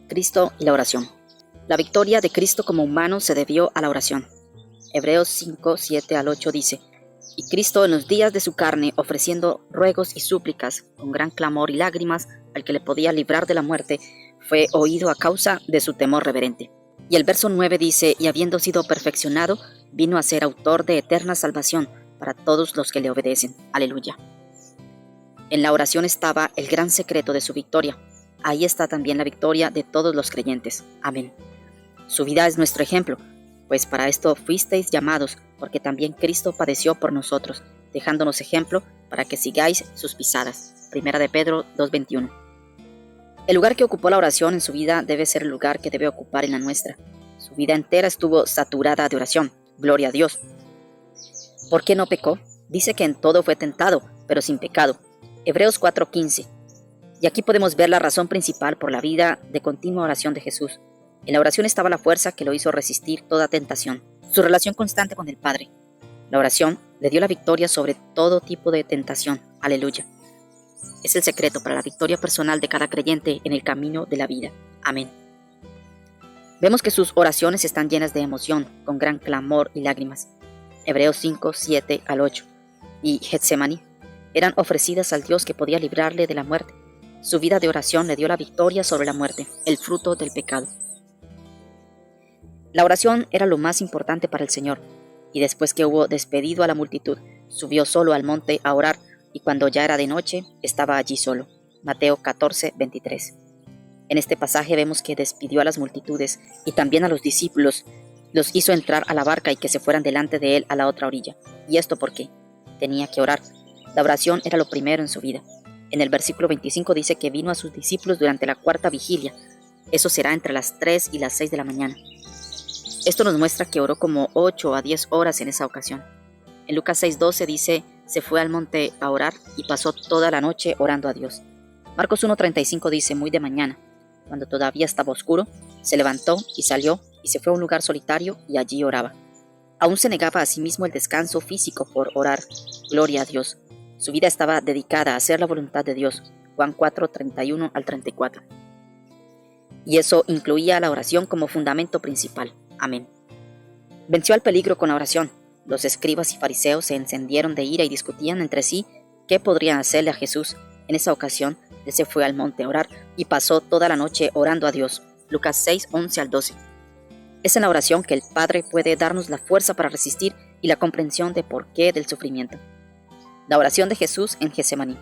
Cristo y la oración. La victoria de Cristo como humano se debió a la oración. Hebreos 5, 7 al 8 dice: Y Cristo en los días de su carne, ofreciendo ruegos y súplicas, con gran clamor y lágrimas, al que le podía librar de la muerte, fue oído a causa de su temor reverente. Y el verso 9 dice: Y habiendo sido perfeccionado, vino a ser autor de eterna salvación para todos los que le obedecen. Aleluya. En la oración estaba el gran secreto de su victoria. Ahí está también la victoria de todos los creyentes. Amén. Su vida es nuestro ejemplo, pues para esto fuisteis llamados, porque también Cristo padeció por nosotros, dejándonos ejemplo para que sigáis sus pisadas. Primera de Pedro 2:21. El lugar que ocupó la oración en su vida debe ser el lugar que debe ocupar en la nuestra. Su vida entera estuvo saturada de oración. Gloria a Dios. ¿Por qué no pecó? Dice que en todo fue tentado, pero sin pecado. Hebreos 4:15. Y aquí podemos ver la razón principal por la vida de continua oración de Jesús. En la oración estaba la fuerza que lo hizo resistir toda tentación, su relación constante con el Padre. La oración le dio la victoria sobre todo tipo de tentación. Aleluya. Es el secreto para la victoria personal de cada creyente en el camino de la vida. Amén. Vemos que sus oraciones están llenas de emoción, con gran clamor y lágrimas. Hebreos 5, 7 al 8. Y Getsemaní eran ofrecidas al Dios que podía librarle de la muerte. Su vida de oración le dio la victoria sobre la muerte, el fruto del pecado. La oración era lo más importante para el Señor, y después que hubo despedido a la multitud, subió solo al monte a orar, y cuando ya era de noche, estaba allí solo. Mateo 14, 23. En este pasaje vemos que despidió a las multitudes y también a los discípulos, los hizo entrar a la barca y que se fueran delante de él a la otra orilla. ¿Y esto por qué? Tenía que orar. La oración era lo primero en su vida. En el versículo 25 dice que vino a sus discípulos durante la cuarta vigilia. Eso será entre las 3 y las 6 de la mañana. Esto nos muestra que oró como 8 a 10 horas en esa ocasión. En Lucas 6:12 dice: se fue al monte a orar y pasó toda la noche orando a Dios. Marcos 1:35 dice: muy de mañana, cuando todavía estaba oscuro, se levantó y salió y se fue a un lugar solitario y allí oraba. Aún se negaba a sí mismo el descanso físico por orar. Gloria a Dios. Su vida estaba dedicada a hacer la voluntad de Dios. Juan 4:31 al 34. Y eso incluía la oración como fundamento principal. Amén. Venció al peligro con la oración. Los escribas y fariseos se encendieron de ira y discutían entre sí qué podrían hacerle a Jesús. En esa ocasión, él se fue al monte a orar y pasó toda la noche orando a Dios. Lucas 6:11 al 12. Es en la oración que el Padre puede darnos la fuerza para resistir y la comprensión de por qué del sufrimiento. La oración de Jesús en Getsemaní.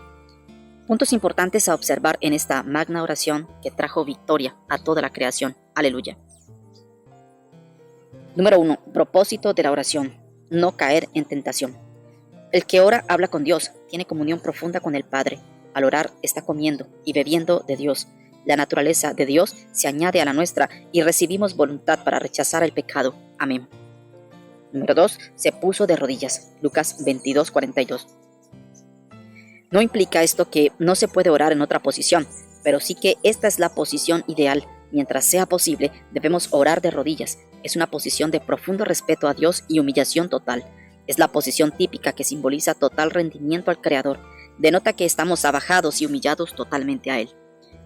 Puntos importantes a observar en esta magna oración que trajo victoria a toda la creación. Aleluya. Número 1. Propósito de la oración: no caer en tentación. El que ora habla con Dios, tiene comunión profunda con el Padre. Al orar está comiendo y bebiendo de Dios. La naturaleza de Dios se añade a la nuestra y recibimos voluntad para rechazar el pecado. Amén. Número 2. Se puso de rodillas. Lucas 22:42. No implica esto que no se puede orar en otra posición, pero sí que esta es la posición ideal. Mientras sea posible, debemos orar de rodillas. Es una posición de profundo respeto a Dios y humillación total. Es la posición típica que simboliza total rendimiento al Creador. Denota que estamos abajados y humillados totalmente a Él.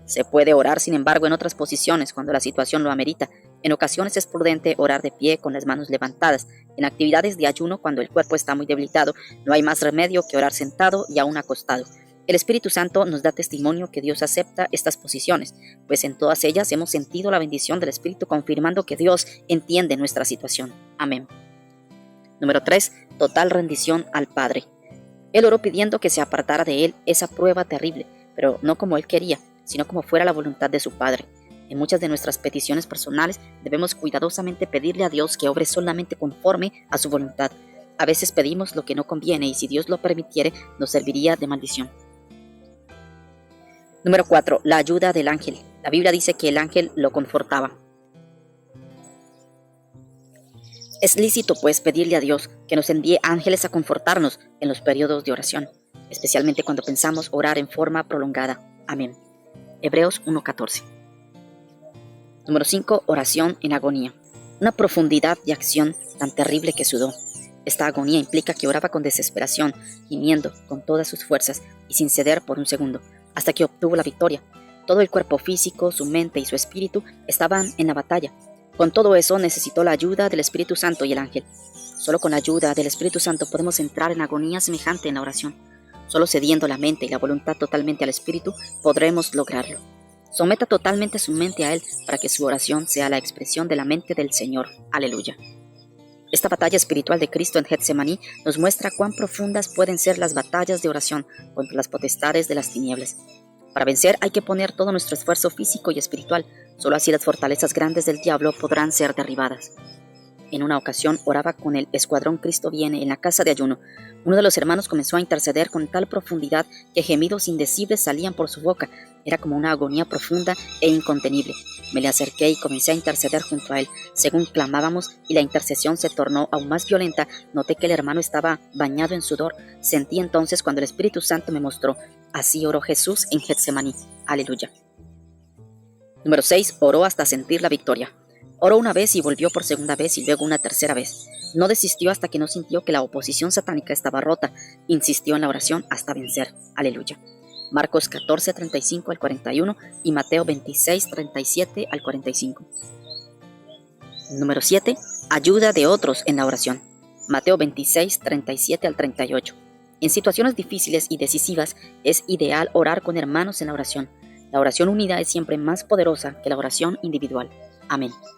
Se puede orar, sin embargo, en otras posiciones cuando la situación lo amerita. En ocasiones es prudente orar de pie con las manos levantadas. En actividades de ayuno, cuando el cuerpo está muy debilitado, no hay más remedio que orar sentado y aún acostado. El Espíritu Santo nos da testimonio que Dios acepta estas posiciones, pues en todas ellas hemos sentido la bendición del Espíritu confirmando que Dios entiende nuestra situación. Amén. Número 3. Total rendición al Padre. Él oró pidiendo que se apartara de él esa prueba terrible, pero no como él quería, sino como fuera la voluntad de su Padre. En muchas de nuestras peticiones personales debemos cuidadosamente pedirle a Dios que obre solamente conforme a su voluntad. A veces pedimos lo que no conviene y si Dios lo permitiere nos serviría de maldición. Número 4. La ayuda del ángel. La Biblia dice que el ángel lo confortaba. Es lícito, pues, pedirle a Dios que nos envíe ángeles a confortarnos en los periodos de oración, especialmente cuando pensamos orar en forma prolongada. Amén. Hebreos 1:14. Número 5. Oración en agonía. Una profundidad de acción tan terrible que sudó. Esta agonía implica que oraba con desesperación, gimiendo con todas sus fuerzas y sin ceder por un segundo, hasta que obtuvo la victoria. Todo el cuerpo físico, su mente y su espíritu estaban en la batalla. Con todo eso necesitó la ayuda del Espíritu Santo y el ángel. Solo con la ayuda del Espíritu Santo podemos entrar en agonía semejante en la oración. Solo cediendo la mente y la voluntad totalmente al Espíritu podremos lograrlo. Someta totalmente su mente a Él para que su oración sea la expresión de la mente del Señor. Aleluya. Esta batalla espiritual de Cristo en Getsemaní nos muestra cuán profundas pueden ser las batallas de oración contra las potestades de las tinieblas. Para vencer hay que poner todo nuestro esfuerzo físico y espiritual. Solo así las fortalezas grandes del diablo podrán ser derribadas. En una ocasión oraba con el escuadrón Cristo viene en la casa de ayuno. Uno de los hermanos comenzó a interceder con tal profundidad que gemidos indecibles salían por su boca. Era como una agonía profunda e incontenible. Me le acerqué y comencé a interceder junto a él. Según clamábamos y la intercesión se tornó aún más violenta, noté que el hermano estaba bañado en sudor. Sentí entonces cuando el Espíritu Santo me mostró: así oró Jesús en Getsemaní. Aleluya. Número 6. Oró hasta sentir la victoria. Oró una vez y volvió por segunda vez y luego una tercera vez. No desistió hasta que no sintió que la oposición satánica estaba rota. Insistió en la oración hasta vencer. Aleluya. Marcos 14, 35 al 41 y Mateo 26, 37 al 45. Número 7. Ayuda de otros en la oración. Mateo 26, 37 al 38. En situaciones difíciles y decisivas es ideal orar con hermanos en la oración. La oración unida es siempre más poderosa que la oración individual. Amén.